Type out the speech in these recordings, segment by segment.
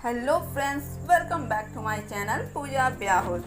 Hello friends, welcome back to my channel Pooja Byahul.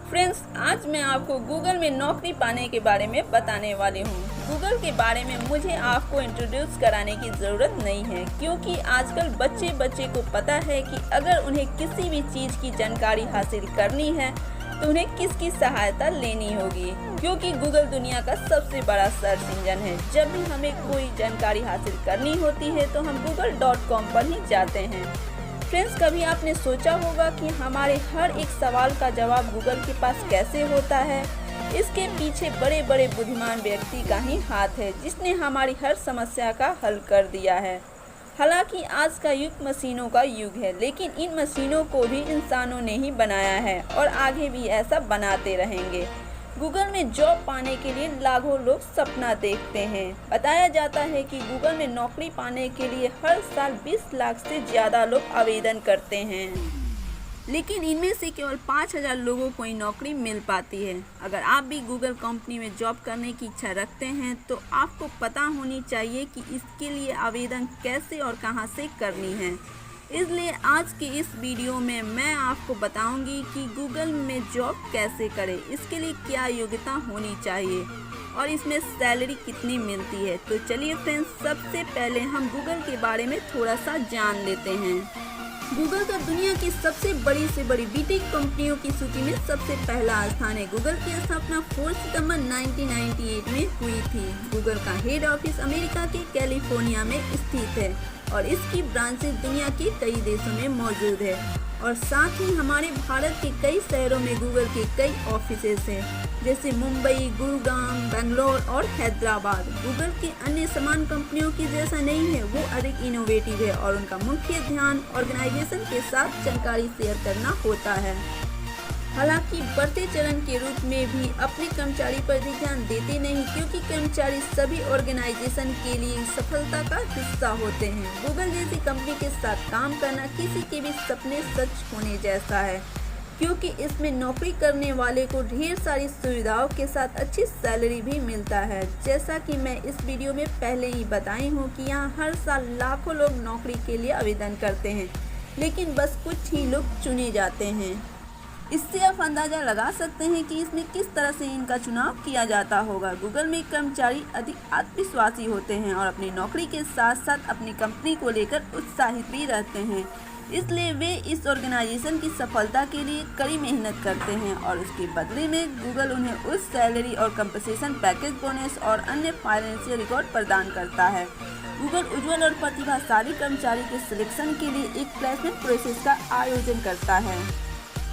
Friends, आज मैं आपको गूगल में नौकरी पाने के बारे में बताने वाली हूँ। गूगल के बारे में मुझे आपको इंट्रोड्यूस कराने की ज़रूरत नहीं है, क्योंकि आजकल बच्चे को पता है कि अगर उन्हें किसी भी चीज़ की जानकारी हासिल करनी है तो उन्हें किसकी सहायता लेनी होगी, क्योंकि गूगल दुनिया का सबसे बड़ा सर्च इंजन है। जब भी हमें कोई जानकारी हासिल करनी होती है तो हम google.com पर ही जाते हैं। फ्रेंड्स, कभी आपने सोचा होगा कि हमारे हर एक सवाल का जवाब गूगल के पास कैसे होता है? इसके पीछे बड़े बड़े बुद्धिमान व्यक्ति का ही हाथ है, जिसने हमारी हर समस्या का हल कर दिया है। हालांकि आज का युग मशीनों का युग है, लेकिन इन मशीनों को भी इंसानों ने ही बनाया है और आगे भी ऐसा बनाते रहेंगे। गूगल में जॉब पाने के लिए लाखों लोग सपना देखते हैं। बताया जाता है कि गूगल में नौकरी पाने के लिए हर साल 20 लाख से ज़्यादा लोग आवेदन करते हैं, लेकिन इनमें से केवल 5,000 लोगों को ही नौकरी मिल पाती है। अगर आप भी गूगल कंपनी में जॉब करने की इच्छा रखते हैं तो आपको पता होनी चाहिए कि इसके लिए आवेदन कैसे और कहां से करनी है। इसलिए आज के इस वीडियो में मैं आपको बताऊंगी कि गूगल में जॉब कैसे करें, इसके लिए क्या योग्यता होनी चाहिए और इसमें सैलरी कितनी मिलती है। तो चलिए फ्रेंड्स, सबसे पहले हम गूगल के बारे में थोड़ा सा जान लेते हैं। गूगल का दुनिया की सबसे बड़ी से बड़ी बीटेक कंपनियों की सूची में सबसे पहला स्थान है। गूगल की स्थापना 4 सितंबर 1998 में हुई थी। गूगल का हेड ऑफिस अमेरिका के कैलिफोर्निया में स्थित है और इसकी ब्रांचेस दुनिया के कई देशों में मौजूद है और साथ ही हमारे भारत के कई शहरों में गूगल के कई ऑफिसेस हैं, जैसे मुंबई, गुरुग्राम, बेंगलोर और हैदराबाद। गूगल की अन्य समान कंपनियों की जैसा नहीं है, वो अधिक इनोवेटिव है और उनका मुख्य ध्यान ऑर्गेनाइजेशन के साथ जानकारी शेयर करना होता है। हालांकि बढ़ते चरण के रूप में भी अपने कर्मचारी पर ध्यान देते नहीं, क्योंकि कर्मचारी सभी ऑर्गेनाइजेशन के लिए सफलता का हिस्सा होते हैं। गूगल जैसी कंपनी के साथ काम करना किसी के भी सपने सच होने जैसा है, क्योंकि इसमें नौकरी करने वाले को ढेर सारी सुविधाओं के साथ अच्छी सैलरी भी मिलता है। जैसा कि मैं इस वीडियो में पहले ही बताई हूँ कि यहाँ हर साल लाखों लोग नौकरी के लिए आवेदन करते हैं, लेकिन बस कुछ ही लोग चुने जाते हैं। इससे आप अंदाज़ा लगा सकते हैं कि इसमें किस तरह से इनका चुनाव किया जाता होगा। गूगल में कर्मचारी अधिक आत्मविश्वासी होते हैं और अपनी नौकरी के साथ साथ अपनी कंपनी को लेकर उत्साहित भी रहते हैं। इसलिए वे इस ऑर्गेनाइजेशन की सफलता के लिए कड़ी मेहनत करते हैं और उसके बदले में गूगल उन्हें उस सैलरी और कंपनसेशन पैकेज, बोनस और अन्य फाइनेंशियल रिकॉर्ड प्रदान करता है। गूगल उज्ज्वल और प्रतिभाशाली कर्मचारी के सिलेक्शन के लिए एक प्लेसमेंट प्रोसेस का आयोजन करता है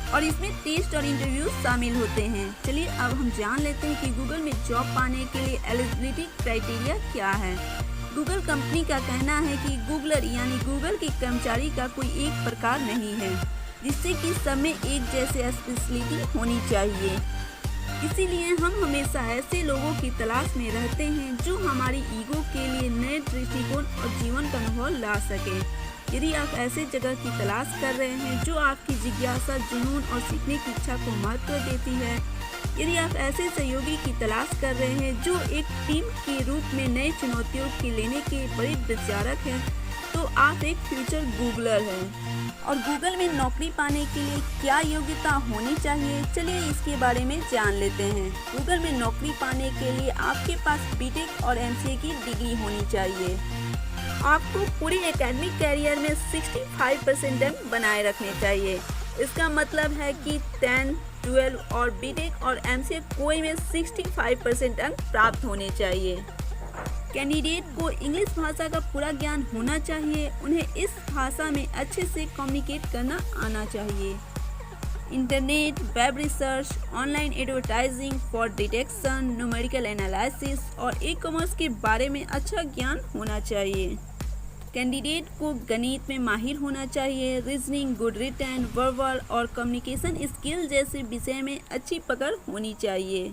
और इसमें टेस्ट और इंटरव्यू शामिल होते हैं। चलिए अब हम जान लेते हैं कि गूगल में जॉब पाने के लिए एलिजिबिलिटी क्राइटेरिया क्या है। गूगल कंपनी का कहना है कि गूगलर यानी गूगल के कर्मचारी का कोई एक प्रकार नहीं है, जिससे कि सब में एक जैसे स्पेशलिटी होनी चाहिए। इसीलिए हम हमेशा ऐसे लोगों की तलाश में रहते हैं जो हमारी ईगो के लिए नए दृष्टिकोण और जीवन का अनुभव ला सके। यदि आप ऐसे जगह की तलाश कर रहे हैं जो आपकी जिज्ञासा, जुनून और सीखने की इच्छा को महत्व देती है, यदि आप ऐसे सहयोगी की तलाश कर रहे हैं जो एक टीम के रूप में नए चुनौतियों के लेने के बड़े विचारक हैं, तो आप एक फ्यूचर गूगलर हैं। और गूगल में नौकरी पाने के लिए क्या योग्यता होनी चाहिए, चलिए इसके बारे में जान लेते हैं। गूगल में नौकरी पाने के लिए आपके पास बीटेक और एमसीए की डिग्री होनी चाहिए। आपको पूरी एकेडमिक कैरियर में 65% अंक बनाए रखने चाहिए। इसका मतलब है कि 10, 12 और बीटेक और एमसीए कोई में 65% अंक प्राप्त होने चाहिए। कैंडिडेट को इंग्लिश भाषा का पूरा ज्ञान होना चाहिए। उन्हें इस भाषा में अच्छे से कम्युनिकेट करना आना चाहिए। Internet, web research, online advertising, for detection, numerical analysis और ई कॉमर्स के बारे में अच्छा ज्ञान होना चाहिए। कैंडिडेट को गणित में माहिर होना चाहिए। रीजनिंग, गुड रिटन, वर्बल और कम्युनिकेशन स्किल जैसे विषय में अच्छी पकड़ होनी चाहिए।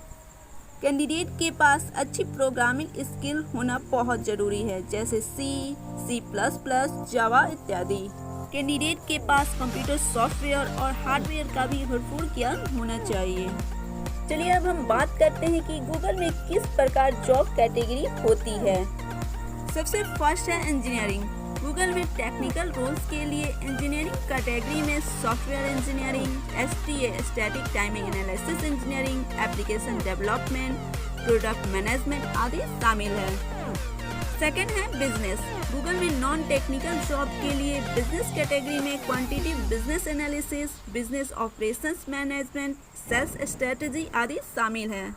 कैंडिडेट के पास अच्छी प्रोग्रामिंग स्किल होना बहुत ज़रूरी है, जैसे C++, जावा इत्यादि। कैंडिडेट के पास कंप्यूटर सॉफ्टवेयर और हार्डवेयर का भी भरपूर ज्ञान होना चाहिए। चलिए अब हम बात करते हैं कि गूगल में किस प्रकार जॉब कैटेगरी होती है। सबसे फर्स्ट है इंजीनियरिंग। गूगल में टेक्निकल रोल्स के लिए इंजीनियरिंग कैटेगरी में software engineering, STA static timing analysis engineering, application development, product management आदि शामिल है। सेकेंड है बिजनेस। गूगल में नॉन टेक्निकल जॉब के लिए बिजनेस कैटेगरी में quantitative business analysis, business operations management, sales strategy आदि शामिल है।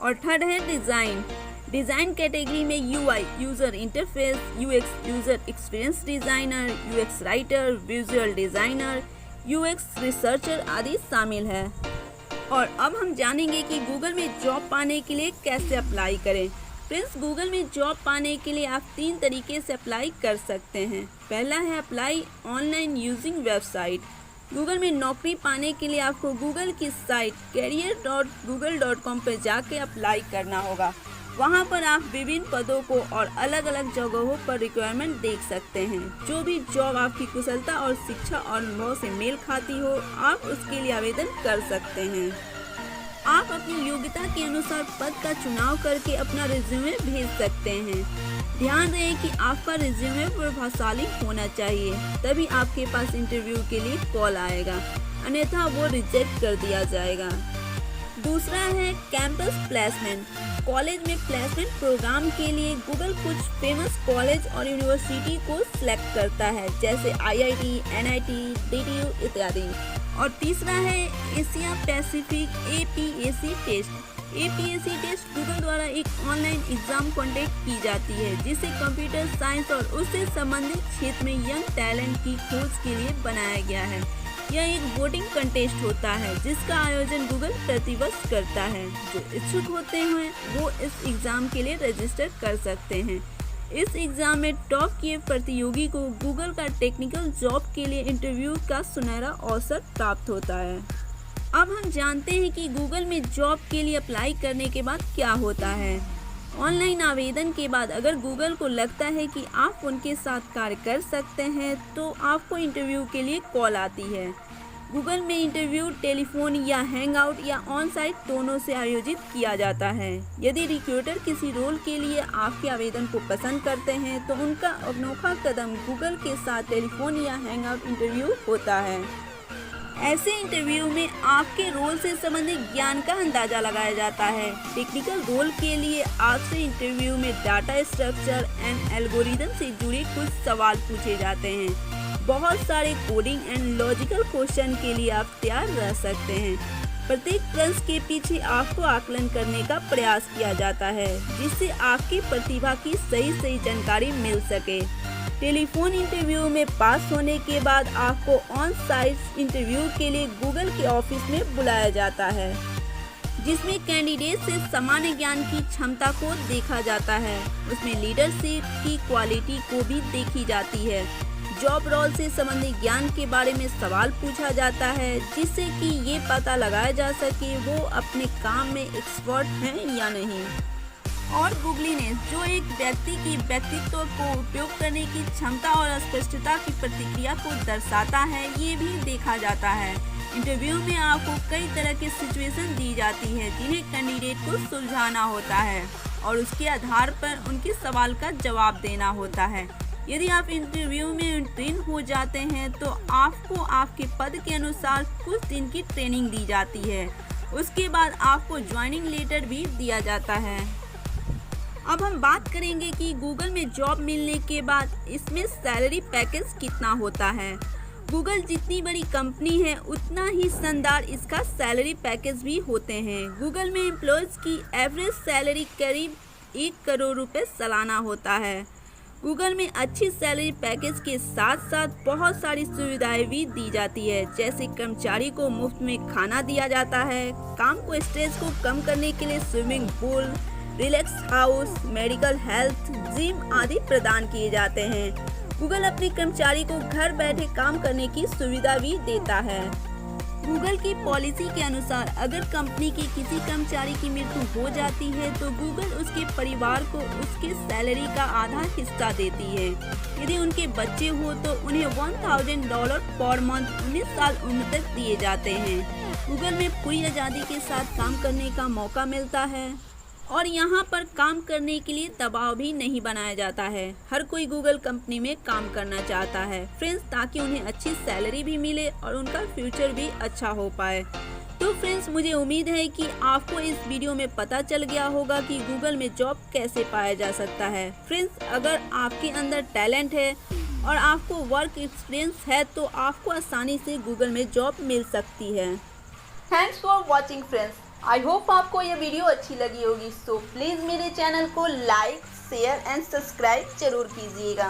और थर्ड है डिज़ाइन। डिज़ाइन कैटेगरी में UI user interface, UX user experience designer, UX writer, visual designer, UX researcher आदि शामिल है। और अब हम जानेंगे कि गूगल में जॉब पाने के लिए कैसे अप्लाई करें। फ्रेंड्स, गूगल में जॉब पाने के लिए आप 3 तरीके से अप्लाई कर सकते हैं। पहला है apply online using website. Google में नौकरी पाने के लिए आपको गूगल की साइट career.google.com पर जाके अप्लाई करना होगा। वहां पर आप विभिन्न पदों को और अलग अलग जगहों पर रिक्वायरमेंट देख सकते हैं। जो भी जॉब आपकी कुशलता और शिक्षा और अनुभव से मेल खाती हो, आप उसके लिए आवेदन कर सकते हैं। आप अपनी योग्यता के अनुसार पद का चुनाव करके अपना रिज्यूमे भेज सकते हैं। ध्यान दें कि आपका रिज्यूमे प्रभावशाली होना चाहिए, तभी आपके पास इंटरव्यू के लिए कॉल आएगा, अन्यथा वो रिजेक्ट कर दिया जाएगा। दूसरा है कैंपस प्लेसमेंट। कॉलेज में प्लेसमेंट प्रोग्राम के लिए गूगल कुछ फेमस कॉलेज और यूनिवर्सिटी को सिलेक्ट करता है, जैसे IIT, NIT, DTU इत्यादि। और तीसरा है Asia Pacific APAC test. APAC test Google द्वारा एक ऑनलाइन एग्जाम कंडक्ट की जाती है, जिसे कंप्यूटर साइंस और उससे संबंधित क्षेत्र में यंग टैलेंट की खोज के लिए बनाया गया है। यह एक वोटिंग कंटेस्ट होता है जिसका आयोजन गूगल प्रतिवर्ष करता है। जो इच्छुक होते हैं वो इस एग्ज़ाम के लिए रजिस्टर कर सकते हैं। इस एग्ज़ाम में टॉप किए प्रतियोगी को गूगल का टेक्निकल जॉब के लिए इंटरव्यू का सुनहरा अवसर प्राप्त होता है। अब हम जानते हैं कि गूगल में जॉब के लिए अप्लाई करने के बाद क्या होता है। ऑनलाइन आवेदन के बाद अगर गूगल को लगता है कि आप उनके साथ कार्य कर सकते हैं तो आपको इंटरव्यू के लिए कॉल आती है। गूगल में इंटरव्यू टेलीफोन या हैंगआउट या ऑन साइट दोनों से आयोजित किया जाता है। यदि रिक्रूटर किसी रोल के लिए आपके आवेदन को पसंद करते हैं तो उनका अनोखा कदम गूगल के साथ टेलीफोन या हैंगआउट इंटरव्यू होता है। ऐसे इंटरव्यू में आपके रोल से संबंधित ज्ञान का अंदाजा लगाया जाता है। टेक्निकल रोल के लिए आपसे इंटरव्यू में डाटा स्ट्रक्चर एंड एल्गोरिदम से जुड़े कुछ सवाल पूछे जाते हैं। बहुत सारे कोडिंग एंड लॉजिकल क्वेश्चन के लिए आप तैयार रह सकते हैं। प्रत्येक प्रश्न के पीछे आपको आकलन करने का प्रयास किया जाता है, जिससे आपकी प्रतिभा की सही जानकारी मिल सके। टेलीफोन इंटरव्यू में पास होने के बाद आपको ऑन साइट इंटरव्यू के लिए गूगल के ऑफिस में बुलाया जाता है, जिसमें कैंडिडेट से सामान्य ज्ञान की क्षमता को देखा जाता है। उसमें लीडरशिप की क्वालिटी को भी देखी जाती है। जॉब रोल से संबंधित ज्ञान के बारे में सवाल पूछा जाता है, जिससे कि ये पता लगाया जा सके वो अपने काम में एक्सपर्ट हैं या नहीं। और गूगलीनेस, जो एक व्यक्ति की व्यक्तित्व को उपयोग करने की क्षमता और स्पष्टता की प्रतिक्रिया को दर्शाता है, ये भी देखा जाता है। इंटरव्यू में आपको कई तरह की सिचुएशन दी जाती है जिन्हें कैंडिडेट को सुलझाना होता है और उसके आधार पर उनके सवाल का जवाब देना होता है। यदि आप इंटरव्यू में उत्तीर्ण हो जाते हैं तो आपको आपके पद के अनुसार कुछ दिन की ट्रेनिंग दी जाती है। उसके बाद आपको ज्वाइनिंग लेटर भी दिया जाता है। अब हम बात करेंगे कि गूगल में जॉब मिलने के बाद इसमें सैलरी पैकेज कितना होता है। गूगल जितनी बड़ी कंपनी है उतना ही शानदार इसका सैलरी पैकेज भी होते हैं। गूगल में एम्प्लॉयज़ की एवरेज सैलरी करीब 1 करोड़ रुपए सालाना होता है। गूगल में अच्छी सैलरी पैकेज के साथ साथ बहुत सारी सुविधाएं भी दी जाती है, जैसे कर्मचारी को मुफ्त में खाना दिया जाता है, काम को स्ट्रेस को कम करने के लिए swimming pool, relax house, medical health, gym आदि प्रदान किए जाते हैं। गूगल अपने कर्मचारी को घर बैठे काम करने की सुविधा भी देता है। गूगल की पॉलिसी के अनुसार अगर कंपनी के किसी कर्मचारी की मृत्यु हो जाती है तो गूगल उसके परिवार को उसके सैलरी का आधा हिस्सा देती है। यदि उनके बच्चे हो तो उन्हें $1000 पर मंथ 19 साल उम्र तक दिए जाते हैं। गूगल में पूरी आज़ादी के साथ काम करने का मौका मिलता है। और यहाँ पर काम करने के लिए दबाव भी नहीं बनाया जाता है। हर कोई गूगल कंपनी में काम करना चाहता है फ्रेंड्स, ताकि उन्हें अच्छी सैलरी भी मिले और उनका फ्यूचर भी अच्छा हो पाए। तो फ्रेंड्स, मुझे उम्मीद है कि आपको इस वीडियो में पता चल गया होगा कि गूगल में जॉब कैसे पाया जा सकता है। फ्रेंड्स, अगर आपके अंदर टैलेंट है और आपको वर्क एक्सपीरियंस है तो आपको आसानी से गूगल में जॉब मिल सकती है। Thanks for watching friends. I hope आपको ये वीडियो अच्छी लगी होगी। सो प्लीज़ मेरे चैनल को लाइक, शेयर एंड सब्सक्राइब जरूर कीजिएगा।